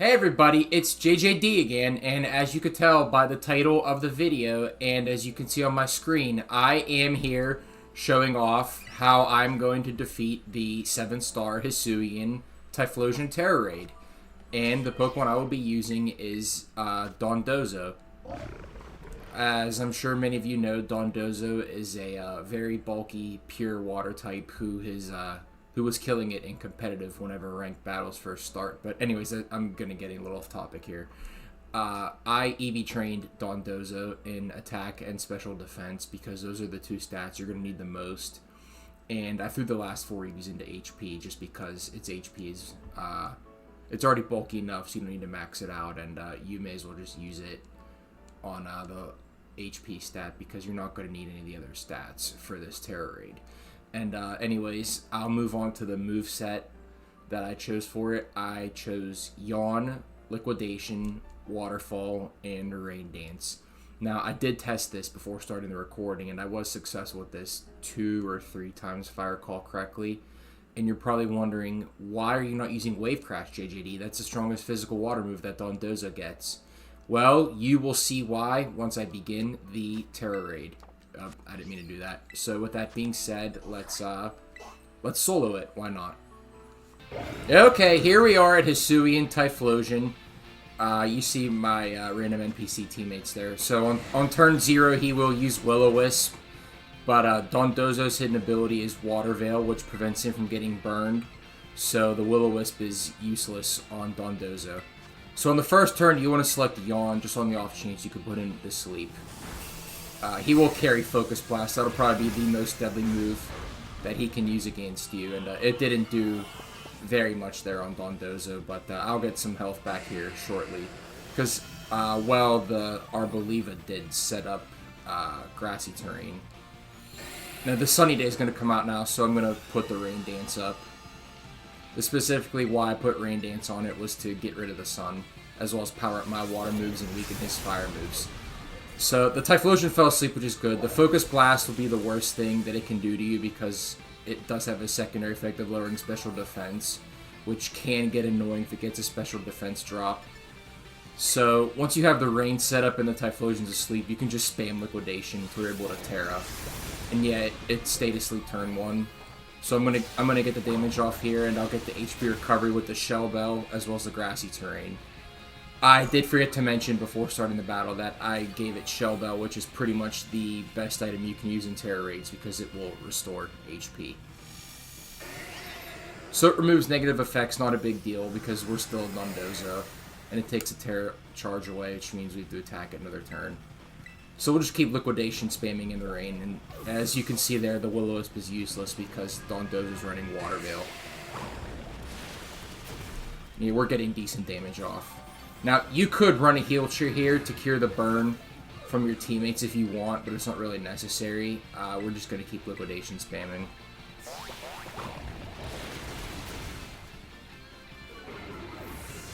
Hey everybody, it's JJD again, and as you could tell by the title of the video, and as you can see on my screen, I am here showing off how I'm going to defeat the 7-star Hisuian Typhlosion Raid. And the Pokemon I will be using is Dondozo. As I'm sure many of you know, Dondozo is a very bulky, pure water type who was killing it in competitive whenever ranked battles first start. But anyways, I'm going to get a little off topic here. I EV trained Dondozo in attack and special defense because those are the two stats you're going to need the most. And I threw the last 4 EVs into HP just because its HP is it's already bulky enough, so you don't need to max it out, and you may as well just use it on the HP stat because you're not going to need any of the other stats for this Terra Raid. And anyways, I'll move on to the move set that I chose for it. I chose Yawn, Liquidation, Waterfall, and Rain Dance. Now, I did test this before starting the recording, and I was successful with this 2 or 3 times if I recall correctly. And you're probably wondering, why are you not using Wave Crash, JJD? That's the strongest physical water move that Dondozo gets. Well, you will see why once I begin the Terra Raid. I didn't mean to do that. So with that being said, let's solo it. Why not? Okay, here we are at Hisuian Typhlosion. You see my random NPC teammates there. So on turn 0, he will use Will-O-Wisp. But Dondozo's hidden ability is Water Veil, which prevents him from getting burned. So the Will-O-Wisp is useless on Dondozo. So on the first turn, you want to select Yawn, just on the off chance you could put him to sleep. He will carry Focus Blast. That'll probably be the most deadly move that he can use against you. And it didn't do very much there on Dondozo, but I'll get some health back here shortly. Because, well, the Arboliva did set up grassy terrain. Now, the Sunny Day is going to come out now, so I'm going to put the Rain Dance up. Specifically, why I put Rain Dance on it was to get rid of the sun, as well as power up my water moves and weaken his fire moves. So, the Typhlosion fell asleep, which is good. The Focus Blast will be the worst thing that it can do to you because it does have a secondary effect of lowering special defense, which can get annoying if it gets a special defense drop. So, once you have the Rain set up and the Typhlosion's asleep, you can just spam Liquidation until you're able to Terra. And yeah, it stayed asleep turn 1. So I'm gonna get the damage off here, and I'll get the HP recovery with the Shell Bell, as well as the grassy terrain. I did forget to mention before starting the battle that I gave it Shell Bell, which is pretty much the best item you can use in Terra Raids because it will restore HP. So it removes negative effects, not a big deal because we're still Dondozo, and it takes a Terra charge away, which means we have to attack it another turn. So we'll just keep Liquidation spamming in the rain, and as you can see there, the Will-O-Wisp is useless because Dondozo is running Water Veil. Yeah, we're getting decent damage off. Now, you could run a Heal Cheer here to cure the burn from your teammates if you want, but it's not really necessary. We're just going to keep Liquidation spamming.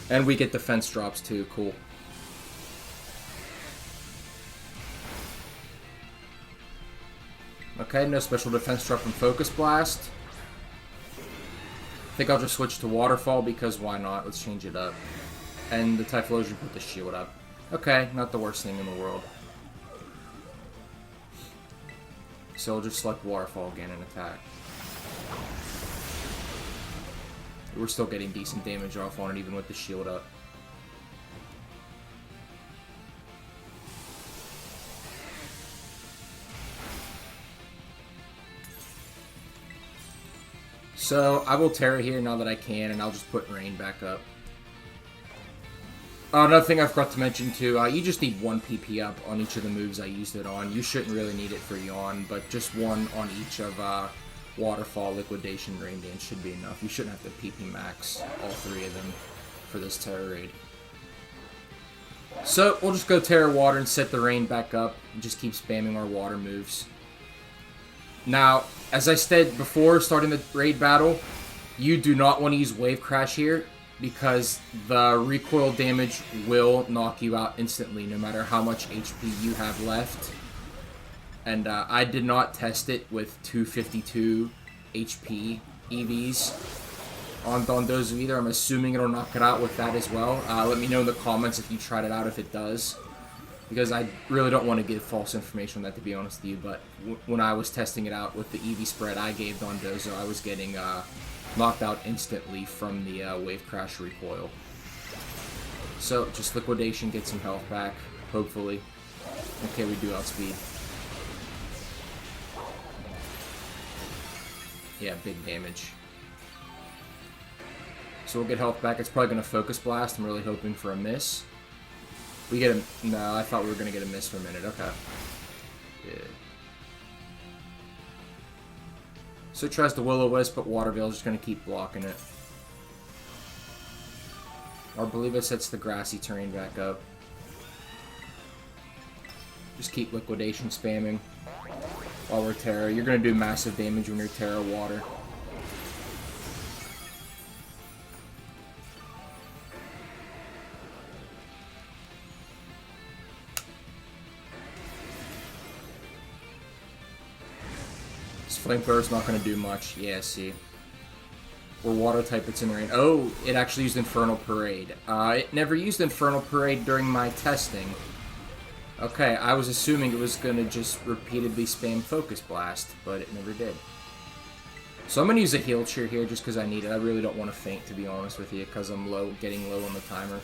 And we get defense drops too, cool. Okay, no special defense drop from Focus Blast. I think I'll just switch to Waterfall because why not? Let's change it up. And the Typhlosion put the shield up. Okay, not the worst thing in the world. So I'll just select Waterfall again and attack. We're still getting decent damage off on it even with the shield up. So, I will Terra here now that I can, and I'll just put Rain back up. Another thing I forgot to mention too, you just need 1 PP up on each of the moves I used it on. You shouldn't really need it for Yawn, but just 1 on each of Waterfall, Liquidation, Rain Dance should be enough. You shouldn't have to PP max all 3 of them for this Terra Raid. So, we'll just go Terra Water and set the Rain back up, and just keep spamming our water moves. Now, as I said before starting the raid battle, you do not want to use Wave Crash here because the recoil damage will knock you out instantly no matter how much HP you have left. And I did not test it with 252 HP EVs on Dondozo either. I'm assuming it'll knock it out with that as well. Let me know in the comments if you tried it out, if it does. Because I really don't want to give false information on that, to be honest with you. But when I was testing it out with the EV spread I gave Dondozo, I was getting knocked out instantly from the Wave Crash recoil. So, just Liquidation, get some health back, hopefully. Okay, we do outspeed. Yeah, big damage. So we'll get health back. It's probably going to Focus Blast. I'm really hoping for a miss. We get a... No, I thought we were going to get a miss for a minute. Okay. Yeah. So it tries to Will-O-Wisp, but Water Veil's just going to keep blocking it. Or I believe it sets the grassy terrain back up. Just keep Liquidation spamming while we're Terra. You're going to do massive damage when you're Terra Water. This Flamethrower's not going to do much. Yeah, see. We're Water type, it's in the rain. Oh, it actually used Infernal Parade. It never used Infernal Parade during my testing. Okay, I was assuming it was going to just repeatedly spam Focus Blast, but it never did. So I'm going to use a Heal Cheer here just because I need it. I really don't want to faint, to be honest with you, because I'm getting low on the timer.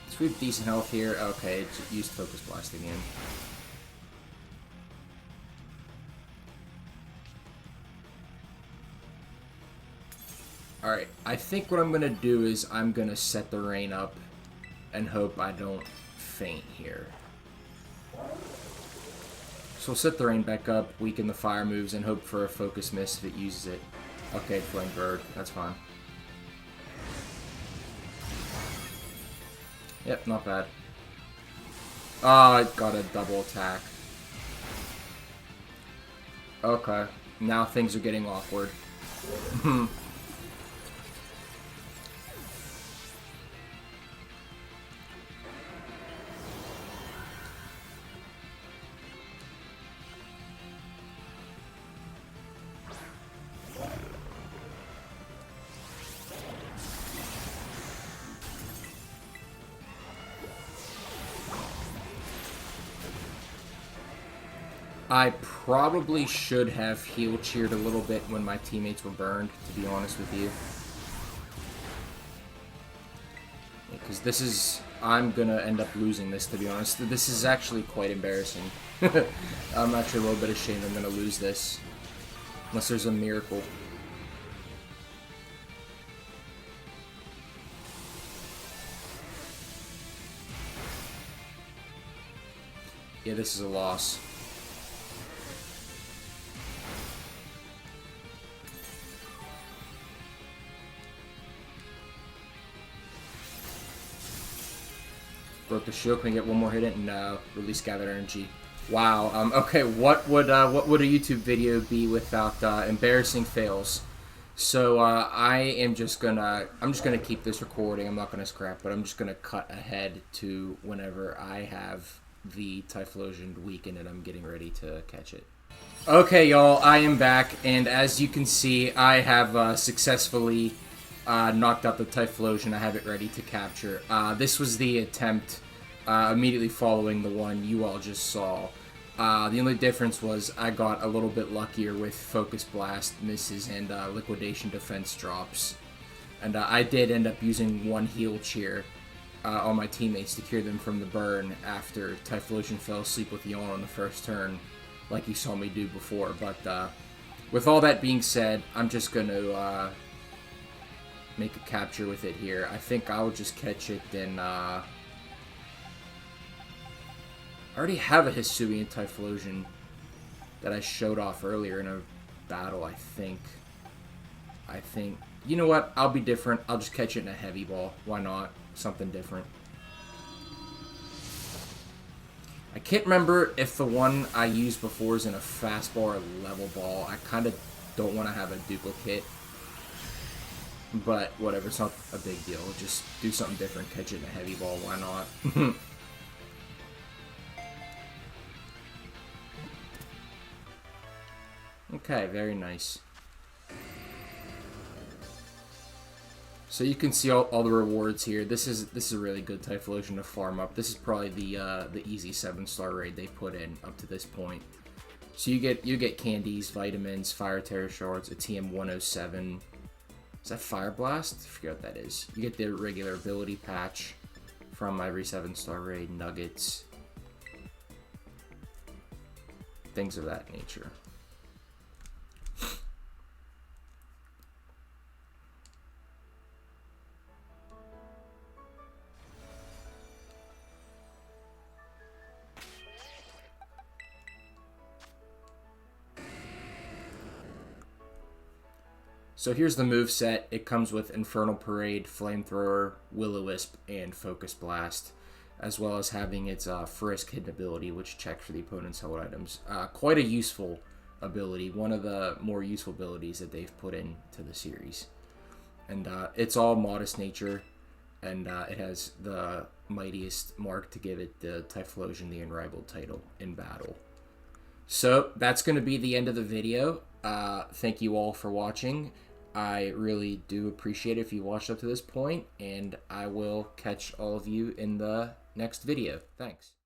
So we have decent health here. Okay, it used Focus Blast again. Alright, I think what I'm going to do is I'm going to set the rain up and hope I don't faint here. So we'll set the rain back up, weaken the fire moves, and hope for a focus miss if it uses it. Okay, Flame Bird, that's fine. Yep, not bad. Oh, it got a double attack. Okay, now things are getting awkward. I probably should have heal cheered a little bit when my teammates were burned, to be honest with you. Because this is... I'm gonna end up losing this, to be honest. This is actually quite embarrassing. I'm actually a little bit ashamed I'm gonna lose this. Unless there's a miracle. Yeah, this is a loss. Broke the shield. Can I get one more hit in? No. Release Gathered Energy. Wow. Okay. What would a YouTube video be without embarrassing fails? So I am just gonna. I'm just gonna keep this recording. I'm not gonna scrap, but I'm just gonna cut ahead to whenever I have the Typhlosion weakened and I'm getting ready to catch it. Okay, y'all. I am back, and as you can see, I have successfully knocked out the Typhlosion. I have it ready to capture. This was the attempt immediately following the one you all just saw. The only difference was I got a little bit luckier with Focus Blast misses and Liquidation defense drops. And I did end up using one Heal Cheer on my teammates to cure them from the burn after Typhlosion fell asleep with Yawn on the first turn, like you saw me do before. But with all that being said, I'm just going to make a capture with it here. I think I'll just catch it in... I already have a Hisuian Typhlosion that I showed off earlier in a battle, I think. You know what? I'll be different. I'll just catch it in a Heavy Ball. Why not? Something different. I can't remember if the one I used before is in a Fastball or Level Ball. I kind of don't want to have a duplicate. But whatever, it's not a big deal. Just do something different, catch it in a Heavy Ball, why not? Okay, very nice. So you can see all the rewards here. This is a really good Typhlosion to farm up. This is probably the easy 7-star raid they put in up to this point. So you get candies, vitamins, fire terror shards, a TM 107. Is that Fire Blast? I forget what that is. You get the regular ability patch from every 7-star raid, nuggets, things of that nature. So here's the move set. It comes with Infernal Parade, Flamethrower, Will-O-Wisp, and Focus Blast, as well as having its Frisk hidden ability, which checks for the opponent's held items. Quite a useful ability, one of the more useful abilities that they've put into the series. And it's all modest nature, and it has the mightiest mark to give it the Typhlosion, the Unrivaled title in battle. So that's going to be the end of the video. Thank you all for watching. I really do appreciate it if you watched up to this point, and I will catch all of you in the next video. Thanks.